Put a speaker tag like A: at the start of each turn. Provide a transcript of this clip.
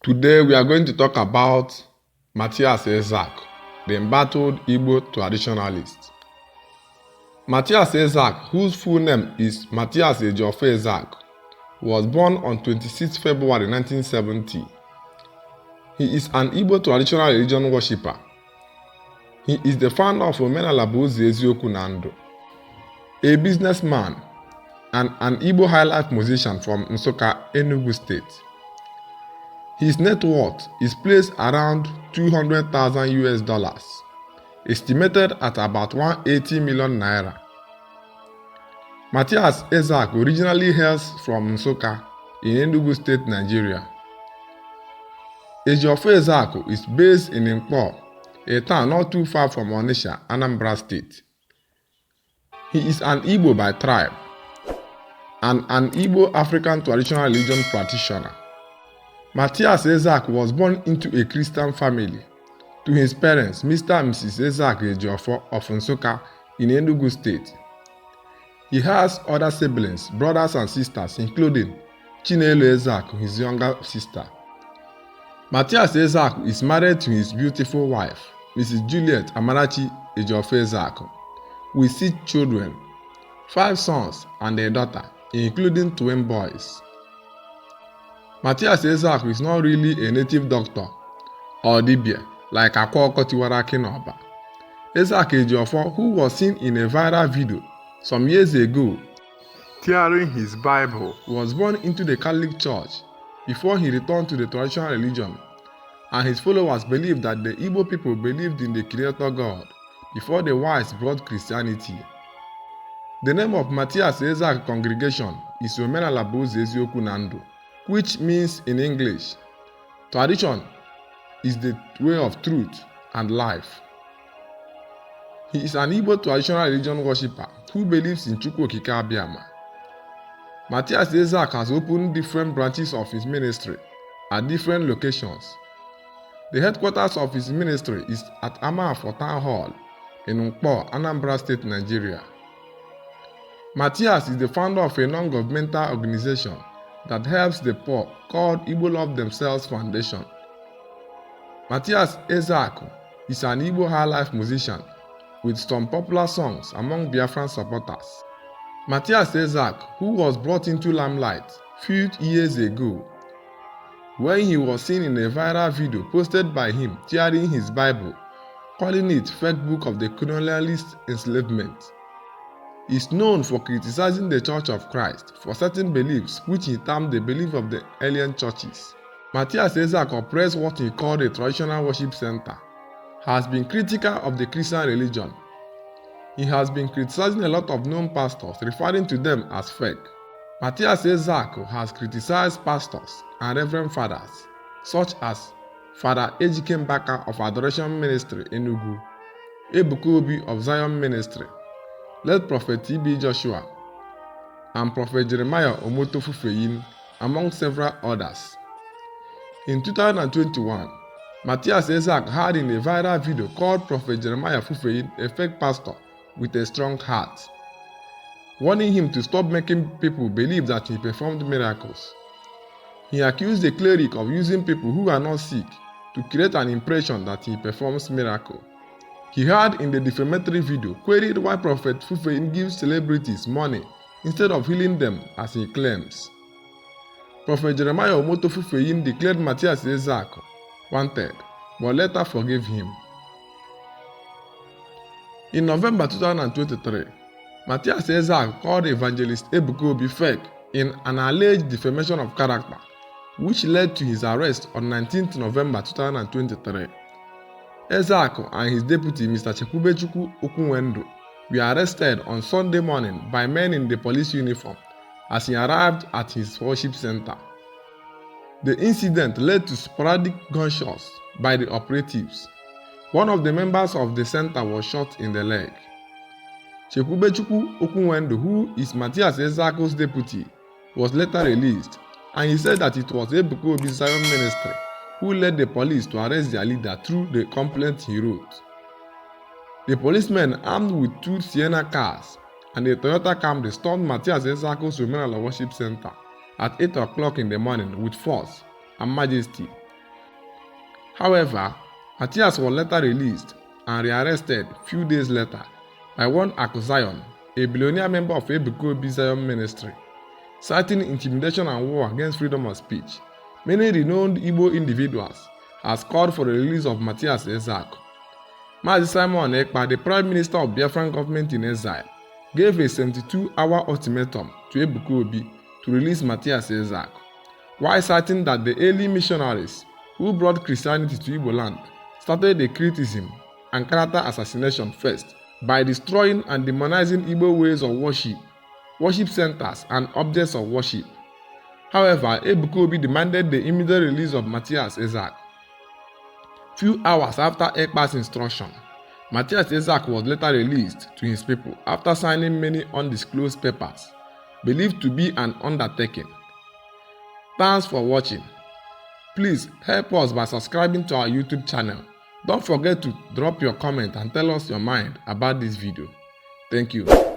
A: Today we are going to talk about Mathias Ezeaku, the embattled Igbo traditionalist. Mathias Ezeaku, whose full name is Mathias Ezeaku, was born on 26 February 1970. He is an Igbo traditional religion worshipper. He is the founder of Mathias Ezeaku, a businessman and an Igbo high-life musician from Nsukka, Enugu State. His net worth is placed around $200,000, estimated at about 180 million naira. Mathias Ezeaku originally hails from Nsukka in Enugu State, Nigeria. Ezeaku is based in Nkpo, a town not too far from Onitsha, Anambra State. He is an Igbo by tribe and an Igbo African traditional religion practitioner. Mathias Ezeaku was born into a Christian family to his parents, Mr. and Mrs. Ezeaku of Nsukka in Enugu State. He has other siblings, brothers and sisters, including Chinelo Ezeaku, his younger sister. Mathias Ezeaku is married to his beautiful wife, Mrs. Juliet Amarachi Ezeaku, with 6 children, 5 sons and a daughter, including twin boys. Mathias Ezeaku is not really a native doctor or dibia like Akwoko Tiwara Kinoba. Ezeaku, who was seen in a viral video some years ago tearing his Bible, was born into the Catholic Church before he returned to the traditional religion, and his followers believed that the Igbo people believed in the Creator God before the whites brought Christianity. The name of Mathias Ezeaku congregation is Mathias Ezeaku, which means in English, tradition is the way of truth and life. He is an Igbo traditional religion worshipper who believes in Chukwu Okike Abiama. Mathias Ezeaku has opened different branches of his ministry at different locations. The headquarters of his ministry is at Amafo Town Hall in Nkpo, Anambra State, Nigeria. Mathias is the founder of a non-governmental organization that helps the poor called Igbo Love Themselves Foundation. Mathias Ezeaku is an Igbo high-life musician with some popular songs among Biafran supporters. Mathias Ezeaku, who was brought into limelight few years ago when he was seen in a viral video posted by him tearing his Bible, calling it fake book of the colonialist enslavement, is known for criticizing the Church of Christ for certain beliefs which he termed the belief of the alien churches. Mathias Ezeaku operates what he called a traditional worship center, has been critical of the Christian religion. He has been criticizing a lot of known pastors, referring to them as fake. Mathias Ezeaku has criticized pastors and reverend fathers, such as Father Ejike Mbaka of Adoration Ministry Enugu, Ebuka Obi of Zion Ministry, led Prophet T.B. Joshua, and Prophet Jeremiah Omotofufeyin, among several others. In 2021, Mathias Ezeaku had in a viral video called Prophet Jeremiah Fufeyin a fake pastor with a strong heart, warning him to stop making people believe that he performed miracles. He accused the cleric of using people who are not sick to create an impression that he performs miracles. He had in the defamatory video queried why Prophet Fufeyin gives celebrities money instead of healing them as he claims. Prophet Jeremiah Omotofufeyin declared Mathias Ezeaku wanted, but later forgave him. In November 2023, Mathias Ezeaku called evangelist Ebuka Obi fake in an alleged defamation of character, which led to his arrest on 19 November 2023. Ezeaku and his deputy Mr. Chekwubechukwu Okunwendo were arrested on Sunday morning by men in the police uniform as he arrived at his worship center. The incident led to sporadic gunshots by the operatives. One of the members of the center was shot in the leg. Chekwubechukwu Okunwendo, who is Mathias Ezeaku's deputy, was later released, and he said that it was Ebuka Obi's Zion Ministry who led the police to arrest their leader through the complaint he wrote. The policemen, armed with 2 Sienna cars and a Toyota Camry, stormed Mathias Ezeaku's worship center at 8 o'clock in the morning with force and majesty, However, Mathias was later released and rearrested few days later by one Akuzion, a billionaire member of Ebuka Zion ministry, citing intimidation and war against freedom of speech. Many renowned Igbo individuals has called for the release of Mathias Ezeaku. Mazi Simon Ekpa, the Prime Minister of Biafran government in exile, gave a 72-hour ultimatum to Ebuka Obi to release Mathias Ezeaku, while citing that the early missionaries who brought Christianity to Igbo land started the criticism and character assassination first by destroying and demonizing Igbo ways of worship centers and objects of worship. However, Ebuka Obi demanded the immediate release of Mathias Ezeaku. Few hours after Ekpa's instruction, Mathias Ezeaku was later released to his people after signing many undisclosed papers, believed to be an undertaking. Thanks for watching. Please help us by subscribing to our YouTube channel. Don't forget to drop your comment and tell us your mind about this video. Thank you.